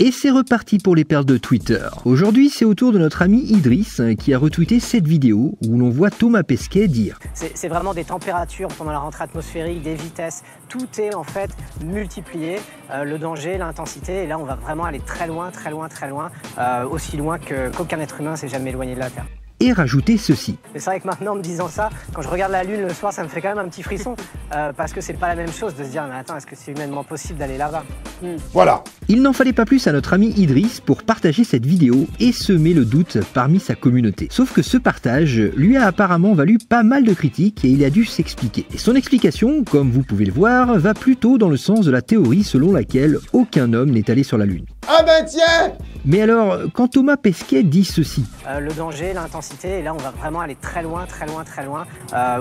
Et c'est reparti pour les perles de Twitter. Aujourd'hui, c'est au tour de notre ami Idriss qui a retweeté cette vidéo où l'on voit Thomas Pesquet dire « C'est vraiment des températures pendant la rentrée atmosphérique, des vitesses, tout est en fait multiplié, le danger, l'intensité, et là on va vraiment aller très loin, aussi loin qu'aucun être humain s'est jamais éloigné de la Terre. » et rajouter ceci. C'est vrai que maintenant, en me disant ça, quand je regarde la Lune le soir, ça me fait quand même un petit frisson, parce que c'est pas la même chose de se dire « mais attends, est-ce que c'est humainement possible d'aller là-bas ?» Voilà. Il n'en fallait pas plus à notre ami Idriss pour partager cette vidéo et semer le doute parmi sa communauté. Sauf que ce partage lui a apparemment valu pas mal de critiques et il a dû s'expliquer. Et son explication, comme vous pouvez le voir, va plutôt dans le sens de la théorie selon laquelle aucun homme n'est allé sur la Lune. Ah ben tiens! Mais alors, quand Thomas Pesquet dit ceci... le danger, l'intensité, et là on va vraiment aller très loin,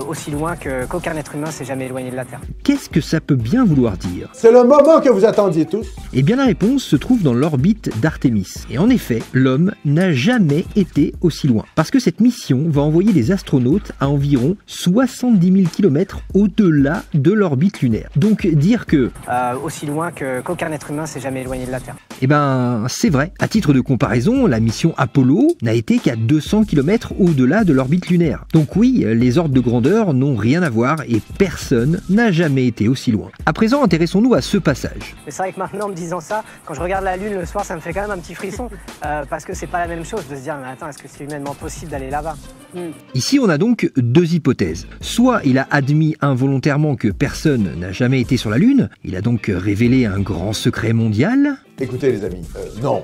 aussi loin qu'aucun être humain s'est jamais éloigné de la Terre. Qu'est-ce que ça peut bien vouloir dire? C'est le moment que vous attendiez tous. Eh bien la réponse se trouve dans l'orbite d'Artémis. Et en effet, l'homme n'a jamais été aussi loin. Parce que cette mission va envoyer des astronautes à environ 70 000 km au-delà de l'orbite lunaire. Donc dire que... aussi loin qu'aucun être humain s'est jamais éloigné de la Terre. Eh ben, c'est vrai. À titre de comparaison, la mission Apollo n'a été qu'à 200 km au-delà de l'orbite lunaire. Donc oui, les ordres de grandeur n'ont rien à voir et personne n'a jamais été aussi loin. À présent, intéressons-nous à ce passage. C'est vrai que maintenant, en me disant ça, quand je regarde la Lune le soir, ça me fait quand même un petit frisson, parce que c'est pas la même chose de se dire « mais attends, est-ce que c'est humainement possible d'aller là-bas ?» Ici, on a donc deux hypothèses. Soit il a admis involontairement que personne n'a jamais été sur la Lune, il a donc révélé un grand secret mondial. Écoutez les amis, non.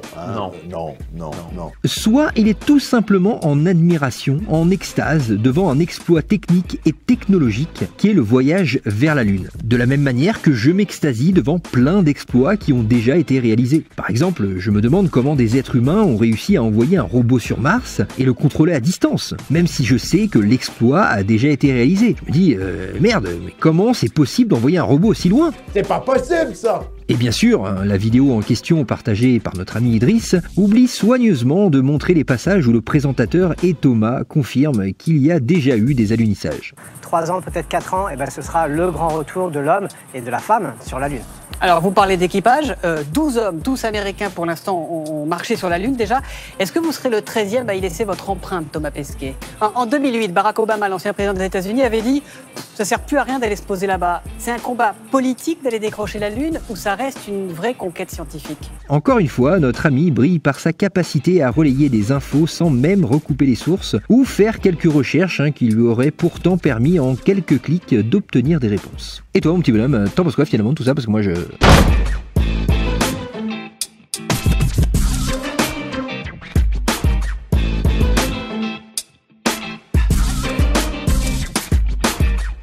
Soit il est tout simplement en admiration, en extase devant un exploit technique et technologique qui est le voyage vers la Lune. De la même manière que je m'extasie devant plein d'exploits qui ont déjà été réalisés. Par exemple, je me demande comment des êtres humains ont réussi à envoyer un robot sur Mars et le contrôler à distance, même si je sais que l'exploit a déjà été réalisé. Je me dis, merde, mais comment c'est possible d'envoyer un robot aussi loin? C'est pas possible ça! Et bien sûr, la vidéo en question partagée par notre ami Idriss oublie soigneusement de montrer les passages où le présentateur et Thomas confirment qu'il y a déjà eu des alunissages. 3 ans, peut-être 4 ans, et ben ce sera le grand retour de l'homme et de la femme sur la Lune. Alors, vous parlez d'équipage, 12 hommes, tous américains pour l'instant, ont marché sur la Lune déjà. Est-ce que vous serez le 13e à y laisser votre empreinte, Thomas Pesquet? En 2008, Barack Obama, l'ancien président des États-Unis, avait dit « ça sert plus à rien d'aller se poser là-bas. C'est un combat politique d'aller décrocher la Lune ou ça reste une vraie conquête scientifique ?» Encore une fois, notre ami brille par sa capacité à relayer des infos sans même recouper les sources ou faire quelques recherches qui lui auraient pourtant permis en quelques clics d'obtenir des réponses. Et toi, mon petit bonhomme, t'en penses quoi finalement de tout ça? Parce que moi,